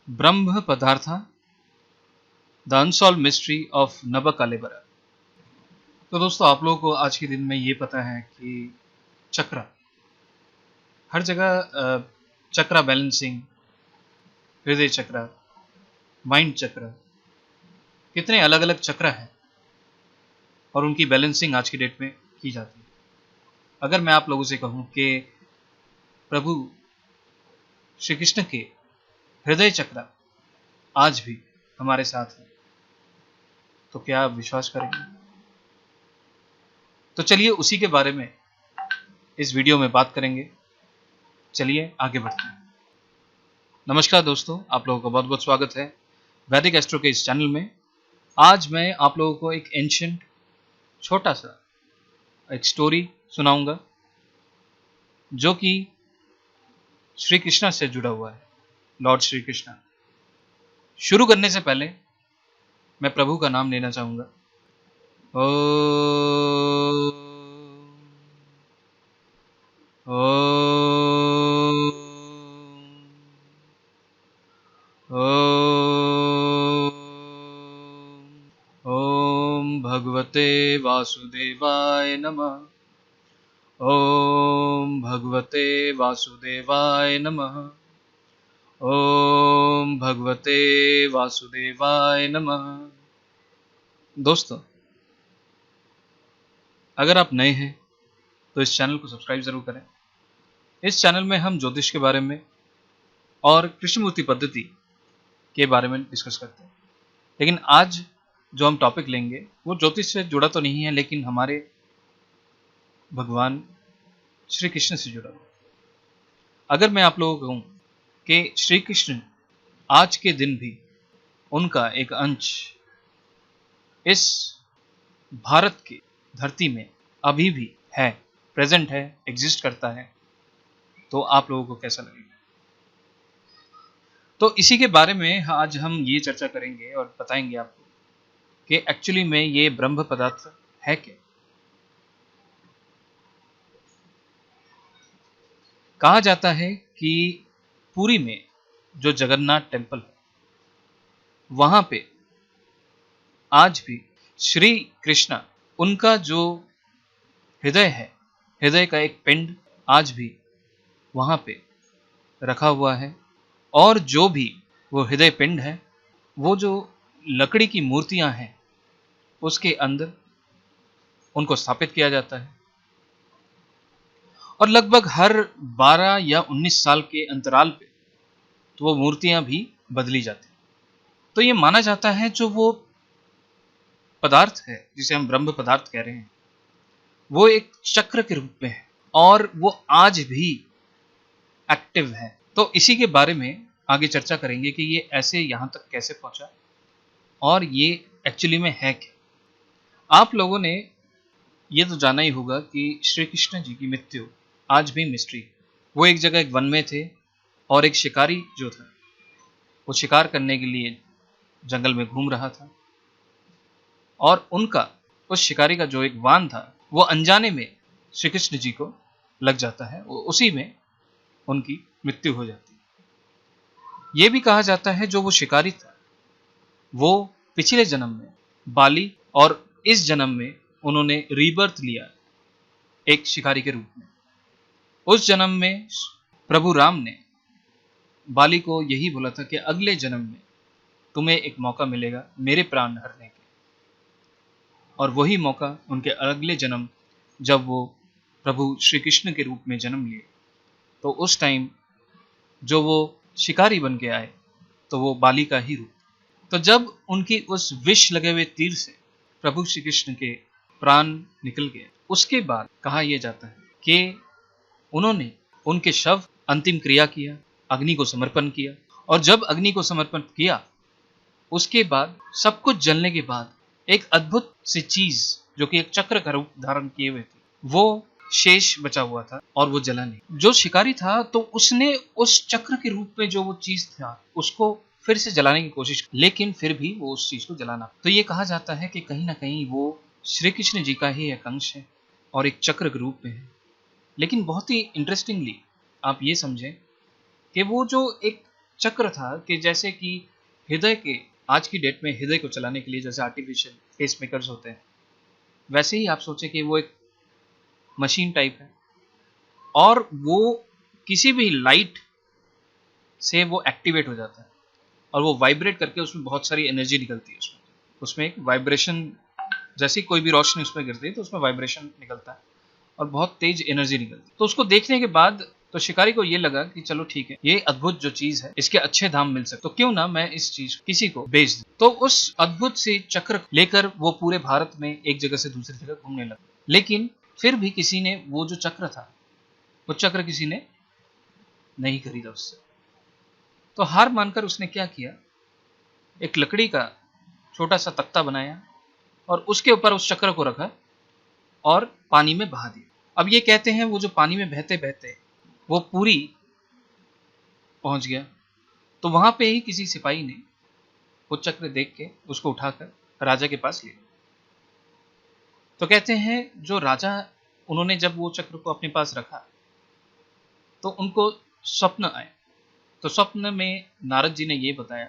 Brahma पदार्था the unsolved mystery of नबकलेबरा। तो दोस्तों, आप लोगों को आज के दिन में ये पता है कि चक्र हर जगह, चक्र बैलेंसिंग, हृदय चक्र, माइंड चक्र, कितने अलग अलग चक्र हैं और उनकी बैलेंसिंग आज की डेट में की जाती है। अगर मैं आप लोगों से कहूं कि प्रभु श्री कृष्ण के हृदय चक्र आज भी हमारे साथ है, तो क्या आप विश्वास करेंगे? तो चलिए उसी के बारे में इस वीडियो में बात करेंगे। चलिए आगे बढ़ते हैं। नमस्कार दोस्तों, आप लोगों का बहुत बहुत स्वागत है वैदिक एस्ट्रो के इस चैनल में। आज मैं आप लोगों को एक एंशिएंट छोटा सा एक स्टोरी सुनाऊंगा जो कि श्री कृष्णा से जुड़ा हुआ है, लॉर्ड श्री कृष्णा। शुरू करने से पहले मैं प्रभु का नाम लेना चाहूंगा। ओम भगवते वासुदेवाय नमः। ओम भगवते वासुदेवाय नमः। ओम भगवते वासुदेवाय नमः। दोस्तों, अगर आप नए हैं तो इस चैनल को सब्सक्राइब जरूर करें। इस चैनल में हम ज्योतिष के बारे में और कृष्णमूर्ति पद्धति के बारे में डिस्कस करते हैं। लेकिन आज जो हम टॉपिक लेंगे वो ज्योतिष से जुड़ा तो नहीं है, लेकिन हमारे भगवान श्री कृष्ण से जुड़ा हुआ। अगर मैं आप लोगों को कहूं कि श्री कृष्ण आज के दिन भी उनका एक अंश इस भारत की धरती में अभी भी है, प्रेजेंट है, एग्जिस्ट करता है, तो आप लोगों को कैसा लगेगा? तो इसी के बारे में आज हम ये चर्चा करेंगे और बताएंगे आपको कि एक्चुअली में ये ब्रह्म पदार्थ है क्या। कहा जाता है कि पुरी में जो जगन्नाथ टेम्पल है वहां पे आज भी श्री कृष्णा, उनका जो हृदय है, हृदय का एक पिंड आज भी वहां पे रखा हुआ है। और जो भी वो हृदय पिंड है, वो जो लकड़ी की मूर्तियां हैं उसके अंदर उनको स्थापित किया जाता है। और लगभग हर 12 या 19 साल के अंतराल पे तो वो मूर्तियां भी बदली जाती हैं। तो ये माना जाता है जो वो पदार्थ है जिसे हम ब्रह्म पदार्थ कह रहे हैं, वो एक चक्र के रूप में है और वो आज भी एक्टिव है। तो इसी के बारे में आगे चर्चा करेंगे कि ये ऐसे यहां तक कैसे पहुंचा और ये एक्चुअली में है क्या। आप लोगों ने ये तो जाना ही होगा कि श्री कृष्ण जी की मृत्यु आज भी मिस्ट्री है। वो एक जगह एक वन में थे और एक शिकारी जो था वो शिकार करने के लिए जंगल में घूम रहा था और उनका उस शिकारी का जो एक वान था वो अनजाने में श्री कृष्ण जी को लग जाता है, वो उसी में उनकी मृत्यु हो जाती है। ये भी कहा जाता है जो वो शिकारी था वो पिछले जन्म में बाली और इस जन्म में उन्होंने रीबर्थ लिया एक शिकारी के रूप में। उस जन्म में प्रभु राम ने बाली को यही बोला था कि अगले जन्म में तुम्हें एक मौका मिलेगा मेरे प्राण हरने के। और वही मौका उनके अगले जन्म जब वो प्रभु श्री कृष्ण के रूप में जन्म लिए, तो उस टाइम जो वो शिकारी बन के आए तो वो बाली का ही रूप। तो जब उनकी उस विष लगे हुए तीर से प्रभु श्री कृष्ण के प्राण निकल गए, उसके बाद कहा यह जाता है कि उन्होंने उनके शव अंतिम क्रिया किया, अग्नि को समर्पण किया। और जब अग्नि को समर्पण किया उसके बाद सब कुछ जलने के बाद एक अद्भुत सी चीज जो कि एक चक्र का रूप धारण किए हुए थी वो शेष बचा हुआ था और वो जला नहीं। जो शिकारी था तो उसने उस चक्र के रूप में जो वो चीज था उसको फिर से जलाने की कोशिश की, लेकिन फिर भी वो उस चीज को जलाना। तो ये कहा जाता है कि कहीं ना कहीं वो श्री कृष्ण जी का ही एक अंश है और एक चक्र के रूप में है। लेकिन बहुत ही इंटरेस्टिंगली आप ये समझें कि वो जो एक चक्र था कि जैसे कि हृदय के, आज की डेट में हृदय को चलाने के लिए जैसे आर्टिफिशियल पेसमेकर्स होते हैं, वैसे ही आप सोचें कि वो एक मशीन टाइप है और वो किसी भी लाइट से वो एक्टिवेट हो जाता है और वो वाइब्रेट करके उसमें बहुत सारी एनर्जी निकलती है। उसमें एक वाइब्रेशन, जैसे कोई भी रोशनी उसमें गिरती है तो उसमें वाइब्रेशन निकलता है और बहुत तेज एनर्जी निकलती है। तो उसको देखने के बाद तो शिकारी को ये लगा कि चलो ठीक है, ये अद्भुत जो चीज है इसके अच्छे दाम मिल सकते, तो क्यों ना मैं इस चीज किसी को बेच दूं। तो उस अद्भुत से चक्र लेकर वो पूरे भारत में एक जगह से दूसरी जगह घूमने लगा, लेकिन फिर भी किसी ने वो जो चक्र था, वो चक्र किसी ने नहीं खरीदा उससे। तो हार मानकर उसने क्या किया, एक लकड़ी का छोटा सा तख्ता बनाया और उसके ऊपर उस चक्र को रखा और पानी में बहा दिया। अब ये कहते हैं वो जो पानी में बहते बहते वो पूरी पहुंच गया, तो वहां पे ही किसी सिपाही ने वो चक्र देख के उसको उठाकर राजा के पास लिया। तो कहते हैं जो राजा, उन्होंने जब वो चक्र को अपने पास रखा तो उनको स्वप्न आए। तो स्वप्न में नारद जी ने ये बताया,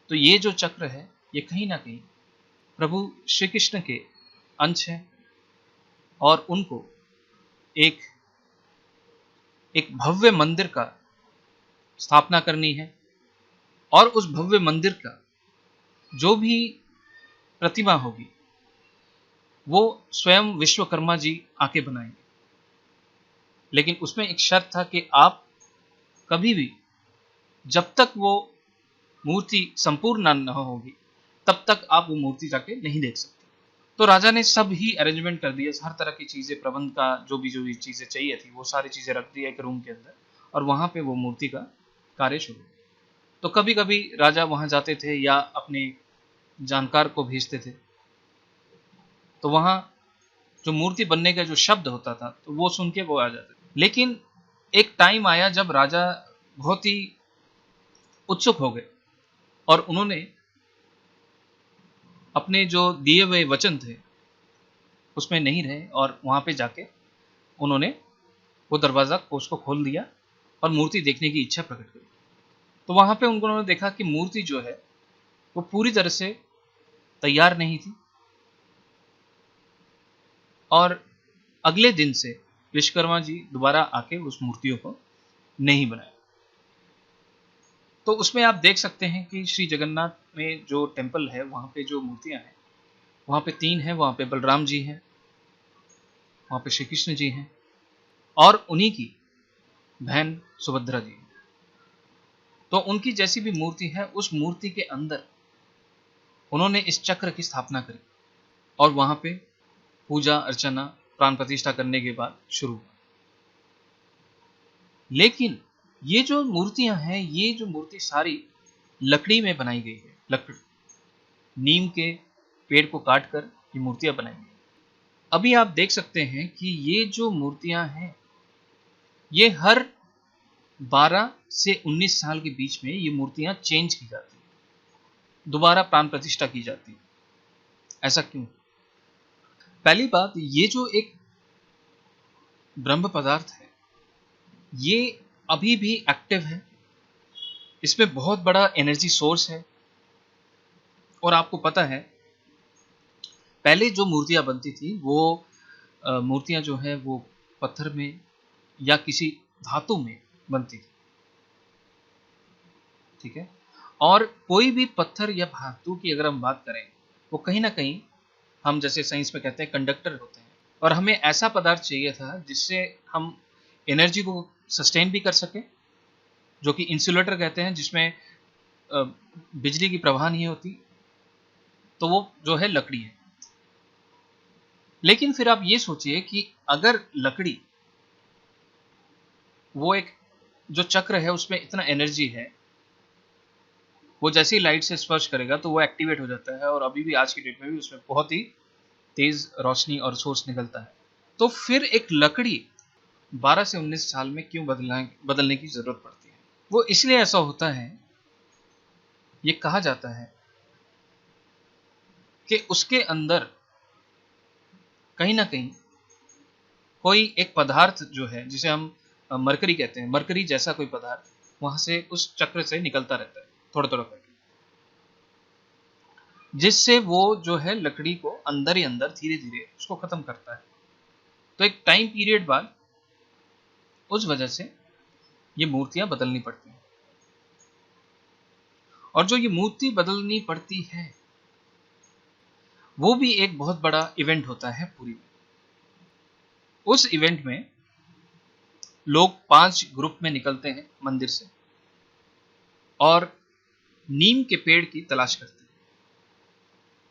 तो ये जो चक्र है ये कहीं ना कहीं प्रभु श्री कृष्ण के अंश है और उनको एक एक भव्य मंदिर का स्थापना करनी है और उस भव्य मंदिर का जो भी प्रतिमा होगी वो स्वयं विश्वकर्मा जी आके बनाएंगे। लेकिन उसमें एक शर्त था कि आप कभी भी, जब तक वो मूर्ति संपूर्ण न होगी तब तक आप वो मूर्ति जाके नहीं देख सकते। तो राजा ने सब ही अरेंजमेंट कर दिया, हर तरह की चीजें, प्रबंध का जो भी चीजें चाहिए थी वो सारी चीजें रख दी एक रूम के अंदर और वहां पे वो मूर्ति का कार्य शुरू। तो कभी कभी राजा वहां जाते थे या अपने जानकार को भेजते थे, तो वहां जो मूर्ति बनने का जो शब्द होता था तो वो सुन के वो आ जाते थे। लेकिन एक टाइम आया जब राजा बहुत ही उत्सुक हो गए और उन्होंने अपने जो दिए हुए वचन थे उसमें नहीं रहे और वहां पे जाके उन्होंने वो दरवाजा को उसको खोल दिया और मूर्ति देखने की इच्छा प्रकट करी। तो वहां पे उन्होंने देखा कि मूर्ति जो है वो पूरी तरह से तैयार नहीं थी और अगले दिन से विश्वकर्मा जी दोबारा आके उस मूर्तियों को नहीं बनाया। तो उसमें आप देख सकते हैं कि श्री जगन्नाथ में जो टेम्पल है वहां पे जो मूर्तियां हैं वहां पे 3 हैं, वहां पे बलराम जी हैं, वहां पे श्री कृष्ण जी हैं और उन्हीं की बहन सुभद्रा जी। तो उनकी जैसी भी मूर्ति है उस मूर्ति के अंदर उन्होंने इस चक्र की स्थापना करी और वहां पे पूजा अर्चना प्राण प्रतिष्ठा करने के बाद शुरू हुआ। लेकिन ये जो मूर्तियां हैं, ये जो मूर्ति सारी लकड़ी में बनाई गई है, लकड़ी, नीम के पेड़ को काट कर ये मूर्तियां बनाई गई। अभी आप देख सकते हैं कि ये जो मूर्तियां हैं ये हर 12 से 19 साल के बीच में ये मूर्तियां चेंज की जाती हैं, दोबारा प्राण प्रतिष्ठा की जाती है। ऐसा क्यों? पहली बात, ये जो एक ब्रह्म पदार्थ है ये अभी भी एक्टिव है, इसमें बहुत बड़ा एनर्जी सोर्स है। और आपको पता है पहले जो मूर्तियां बनती थी वो मूर्तियां जो है वो पत्थर में या किसी धातु में बनती थी, ठीक है। और कोई भी पत्थर या धातु की अगर हम बात करें वो कहीं ना कहीं, हम जैसे साइंस में कहते हैं, कंडक्टर होते हैं और हमें ऐसा पदार्थ चाहिए था जिससे हम एनर्जी को सस्टेन भी कर सके, जो कि इंसुलेटर कहते हैं, जिसमें बिजली की प्रवाह नहीं होती, तो वो जो है लकड़ी है। लेकिन फिर आप ये सोचिए कि अगर लकड़ी, वो एक जो चक्र है उसमें इतना एनर्जी है, वो जैसे ही लाइट से स्पर्श करेगा तो वो एक्टिवेट हो जाता है और अभी भी आज की डेट में भी उसमें बहुत ही तेज रोशनी और सोर्स निकलता है। तो फिर एक लकड़ी 12 से 19 साल में क्यों बदलने की जरूरत पड़ती है? वो इसलिए ऐसा होता है, ये कहा जाता है कि उसके अंदर कहीं ना कहीं कोई एक पदार्थ जो है जिसे हम मरकरी कहते हैं, मरकरी जैसा कोई पदार्थ वहां से उस चक्र से निकलता रहता है थोड़ा थोड़ा करके, जिससे वो जो है लकड़ी को अंदर ही अंदर धीरे धीरे उसको खत्म करता है। तो एक टाइम पीरियड बाद उस वजह से ये मूर्तियां बदलनी पड़ती हैं। और जो ये मूर्ति बदलनी पड़ती है वो भी एक बहुत बड़ा इवेंट होता है पुरी में। उस इवेंट में लोग 5 ग्रुप में निकलते हैं मंदिर से और नीम के पेड़ की तलाश करते हैं।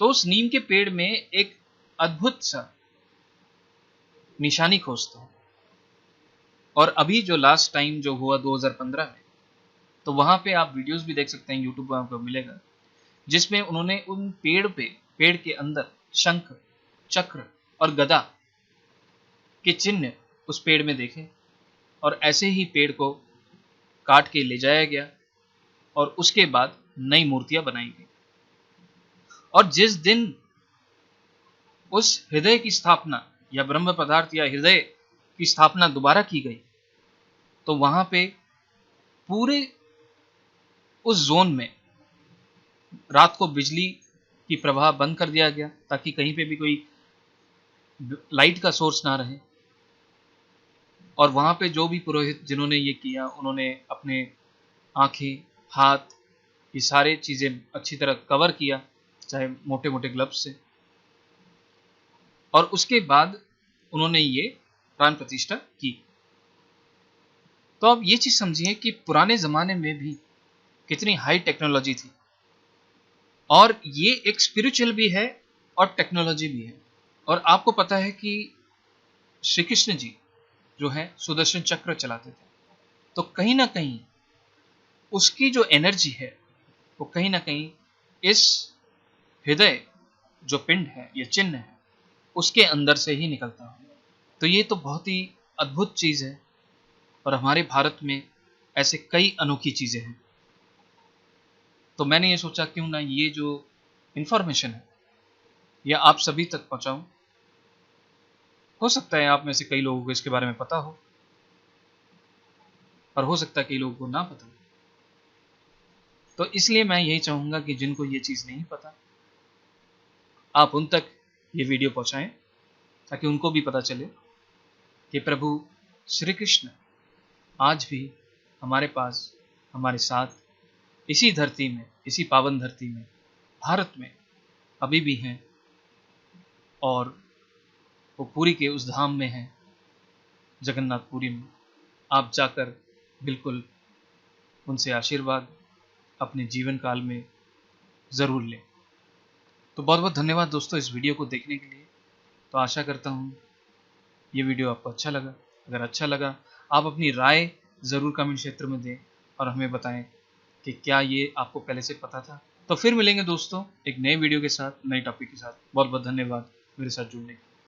तो उस नीम के पेड़ में एक अद्भुत सा निशानी खोजते हैं। और अभी जो लास्ट टाइम जो हुआ 2015 में, तो वहां पे आप वीडियोस भी देख सकते हैं, यूट्यूब पर आपको मिलेगा, जिसमें उन्होंने उन पेड़ के अंदर शंख, चक्र और गदा के चिन्ह उस पेड़ में देखे। और ऐसे ही पेड़ को काट के ले जाया गया और उसके बाद नई मूर्तियां बनाई गई। और जिस दिन उस हृदय की स्थापना या ब्रह्म पदार्थ या हृदय की स्थापना दोबारा की गई, तो वहां पे पूरे उस जोन में रात को बिजली की प्रवाह बंद कर दिया गया, ताकि कहीं पे भी कोई लाइट का सोर्स ना रहे। और वहां पे जो भी पुरोहित जिन्होंने ये किया, उन्होंने अपने आंखें, हाथ, ये सारे चीजें अच्छी तरह कवर किया, चाहे मोटे मोटे ग्लव्स से। और उसके बाद उन्होंने ये प्राण प्रतिष्ठा की। तो अब ये चीज समझिए कि पुराने जमाने में भी कितनी हाई टेक्नोलॉजी थी, और ये एक स्पिरिचुअल भी है और टेक्नोलॉजी भी है। और आपको पता है कि श्री कृष्ण जी जो है सुदर्शन चक्र चलाते थे, तो कहीं ना कहीं उसकी जो एनर्जी है वो कहीं ना कहीं इस हृदय जो पिंड है या चिन्ह है उसके अंदर से ही निकलता है। तो ये तो बहुत ही अद्भुत चीज है, और हमारे भारत में ऐसे कई अनोखी चीजें हैं। तो मैंने ये सोचा क्यों ना ये जो इंफॉर्मेशन है यह आप सभी तक पहुंचाऊं। हो सकता है आप में से कई लोगों को इसके बारे में पता हो, और हो सकता है कई लोगों को ना पता हो। तो इसलिए मैं यही चाहूंगा कि जिनको ये चीज नहीं पता, आप उन तक ये वीडियो पहुंचाएं, ताकि उनको भी पता चले कि प्रभु श्री कृष्ण आज भी हमारे पास, हमारे साथ, इसी धरती में, इसी पावन धरती में, भारत में अभी भी हैं। और वो पुरी के उस धाम में हैं, जगन्नाथपुरी में। आप जाकर बिल्कुल उनसे आशीर्वाद अपने जीवन काल में ज़रूर लें। तो बहुत बहुत धन्यवाद दोस्तों इस वीडियो को देखने के लिए। तो आशा करता हूँ ये वीडियो आपको अच्छा लगा। अगर अच्छा लगा, आप अपनी राय ज़रूर कमेंट क्षेत्र में दें और हमें बताएं कि क्या ये आपको पहले से पता था। तो फिर मिलेंगे दोस्तों एक नए वीडियो के साथ, नए टॉपिक के साथ। बहुत बहुत धन्यवाद मेरे साथ जुड़ने के लिए।